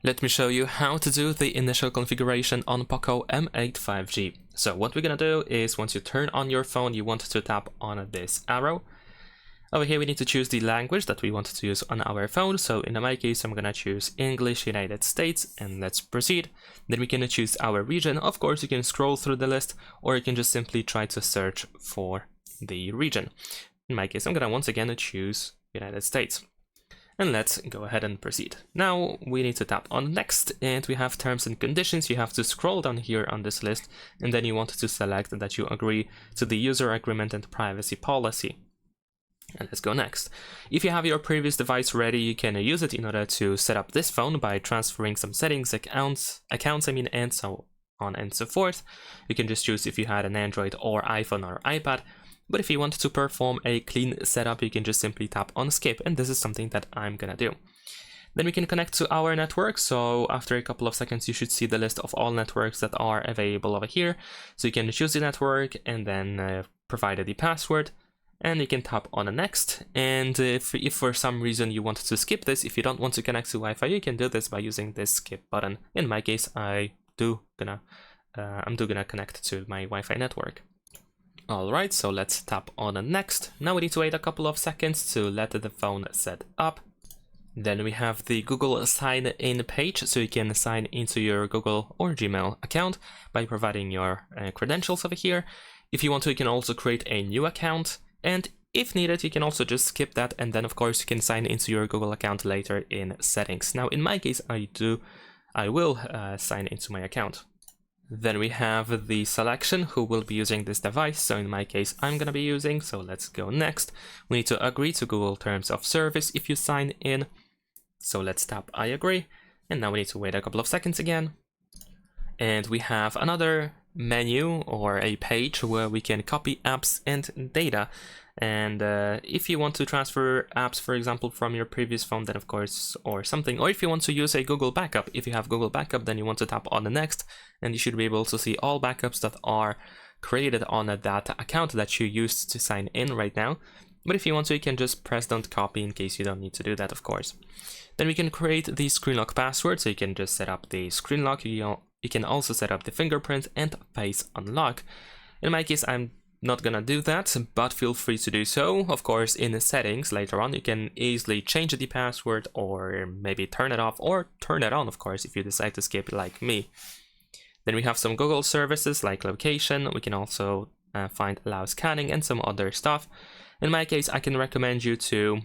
Let me show you how to do the initial configuration on POCO M8 5G. So what we're gonna do is once you turn on your phone, you want to tap on this arrow. Over here we need to choose the language that we want to use on our phone. So in my case, I'm gonna choose English United States, and let's proceed. Then we can choose our region. Of course, you can scroll through the list, or you can just simply try to search for the region. In my case, I'm gonna once again choose United States. And let's go ahead and proceed. Now we need to tap on next, and we have terms and conditions. You have to scroll down here on this list, and then you want to select that you agree to the user agreement and privacy policy. And let's go next. If you have your previous device ready, you can use it in order to set up this phone by transferring some settings, accounts, and so on and so forth. You can just choose if you had an Android or iPhone or iPad. But if you want to perform a clean setup, you can just simply tap on skip, and this is something that I'm gonna do. Then we can connect to our network. So after a couple of seconds, you should see the list of all networks that are available over here. So you can choose the network and then provide the password, and you can tap on next. And if for some reason you want to skip this, if you don't want to connect to Wi-Fi, you can do this by using this skip button. In my case, I'm gonna connect to my Wi-Fi network. Alright, so let's tap on next. Now we need to wait a couple of seconds to let the phone set up. Then we have the Google sign in page, so you can sign into your Google or Gmail account by providing your credentials over here. If you want to, you can also create a new account, and if needed, you can also just skip that, and then of course you can sign into your Google account later in settings. Now in my case, I will sign into my account. Then we have the selection who will be using this device. So in my case, I'm gonna be using, so let's go next. We need to agree to Google Terms of Service if you sign in. So let's tap I agree. And now we need to wait a couple of seconds again. And we have another menu or a page where we can copy apps and data. And if you want to transfer apps, for example, from your previous phone, then of course, or something, or if you want to use a Google backup, if you have Google backup, then you want to tap on the next, and you should be able to see all backups that are created on that account that you used to sign in right now. But if you want to, you can just press don't copy in case you don't need to do that, of course. Then we can create the screen lock password, so you can just set up the screen lock. You can also set up the fingerprint and face unlock. In my case, I'm not gonna do that, but feel free to do so. Of course, in the settings later on, you can easily change the password or maybe turn it off or turn it on, of course, if you decide to skip like me. Then we have some Google services like location. We can also find allow scanning and some other stuff. In my case, I can recommend you to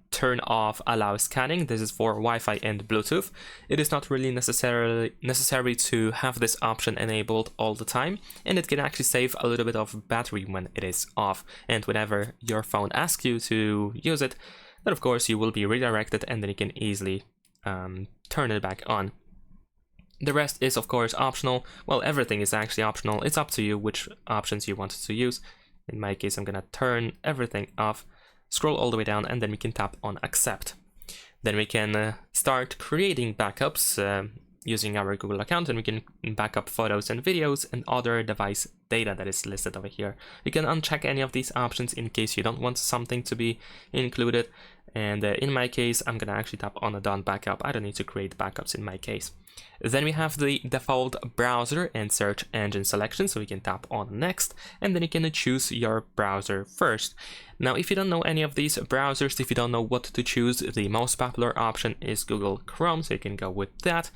turn off allow scanning. This is for Wi-Fi and Bluetooth. It is not really necessary to have this option enabled all the time, and it can actually save a little bit of battery when it is off. And whenever your phone asks you to use it, then of course you will be redirected, and then you can easily turn it back on. The rest is of course optional. Well, everything is actually optional. It's up to you which options you want to use. In my case, I'm gonna turn everything off. Scroll all the way down, and then we can tap on accept. Then we can start creating backups using our Google account, and we can backup photos and videos and other device data that is listed over here. You can uncheck any of these options in case you don't want something to be included. And in my case, I'm gonna actually tap on a done backup. I don't need to create backups in my case. Then we have the default browser and search engine selection, so we can tap on next, and then you can choose your browser first. Now, if you don't know any of these browsers, if you don't know what to choose, the most popular option is Google Chrome, so you can go with that,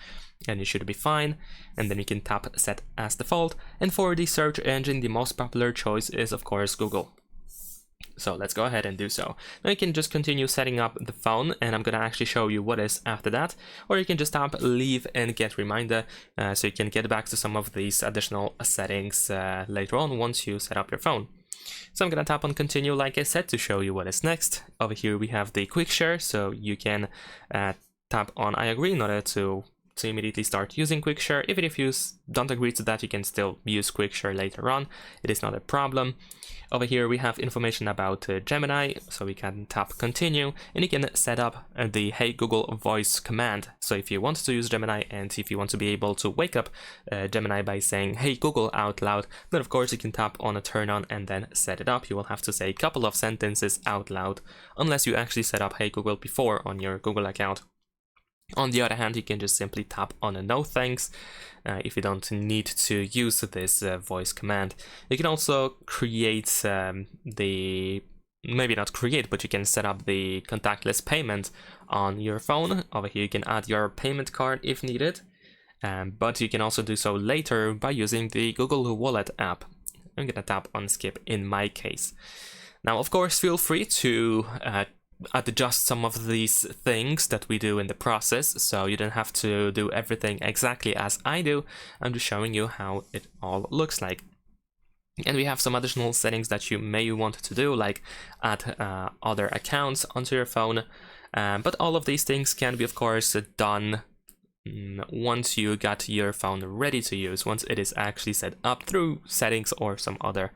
and you should be fine. And then you can tap set as default, and for the search engine, the most popular choice is of course Google. So let's go ahead and do so. Now you can just continue setting up the phone, and I'm gonna actually show you what is after that, or you can just tap leave and get reminder, so you can get back to some of these additional settings later on once you set up your phone. So I'm gonna tap on continue like I said to show you what is next. Over here we have the quick share, so you can tap on I agree in order to immediately start using quick share. Even if you don't agree to that, you can still use quick share later on. It is not a problem. Over here we have information about Gemini, so we can tap continue, and you can set up the Hey Google voice command. So if you want to use Gemini, and if you want to be able to wake up Gemini by saying Hey Google out loud, then of course you can tap on a turn on and then set it up. You will have to say a couple of sentences out loud unless you actually set up Hey Google before on your Google account. On the other hand, you can just simply tap on a no thanks if you don't need to use this voice command. You can also create maybe not create, but you can set up the contactless payment on your phone. Over here you can add your payment card if needed, but you can also do so later by using the Google Wallet app. I'm gonna tap on skip in my case. Now, of course, feel free to adjust some of these things that we do in the process, so you don't have to do everything exactly as I do. I'm just showing you how it all looks like. And we have some additional settings that you may want to do, like add other accounts onto your phone, but all of these things can be, of course, done once you got your phone ready to use, once it is actually set up through settings or some other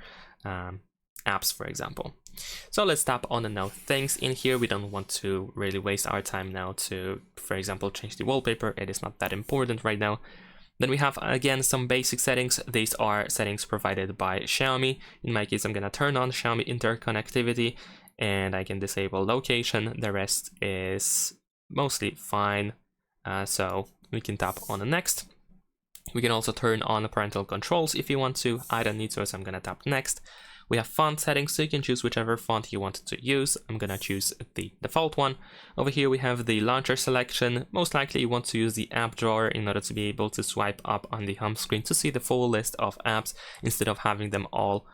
apps, for example. So let's tap on the no thanks in here. We don't want to really waste our time now to, for example, change the wallpaper. It is not that important right now. Then we have, again, some basic settings. These are settings provided by Xiaomi. In my case, I'm gonna turn on Xiaomi interconnectivity, and I can disable location. The rest is mostly fine. So we can tap on the next. We can also turn on the parental controls if you want to. I don't need to, so I'm gonna tap next. We have font settings, so you can choose whichever font you want to use. I'm gonna choose the default one. Over here we have the launcher selection. Most likely you want to use the app drawer in order to be able to swipe up on the home screen to see the full list of apps instead of having them all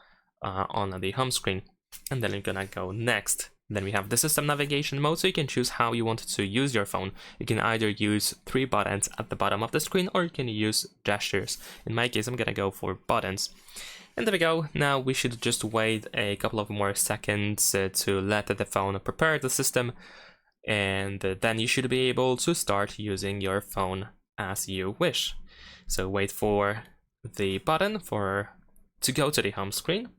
on the home screen. And then you're gonna go next. Then we have the system navigation mode, so you can choose how you want to use your phone. You can either use 3 buttons at the bottom of the screen, or you can use gestures. In my case, I'm gonna go for buttons. And there we go. Now we should just wait a couple of more seconds to let the phone prepare the system, and then you should be able to start using your phone as you wish. So wait for the button to go to the home screen.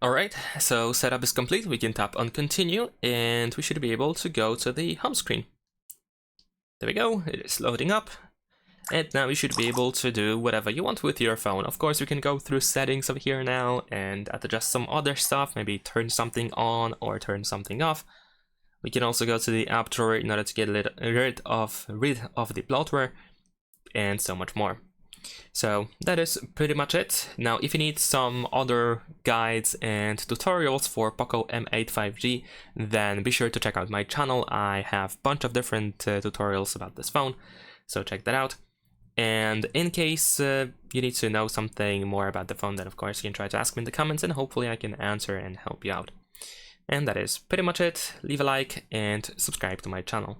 Alright, so setup is complete. We can tap on continue, and we should be able to go to the home screen. There we go, it is loading up. And now you should be able to do whatever you want with your phone. Of course, we can go through settings over here now and adjust some other stuff, maybe turn something on or turn something off. We can also go to the app drawer in order to get rid of the bloatware and so much more. So that is pretty much it. Now, if you need some other guides and tutorials for POCO M8 5G, then be sure to check out my channel. I have a bunch of different tutorials about this phone, so check that out. And in case you need to know something more about the phone, then of course you can try to ask me in the comments, and hopefully I can answer and help you out. And that is pretty much it. Leave a like and subscribe to my channel.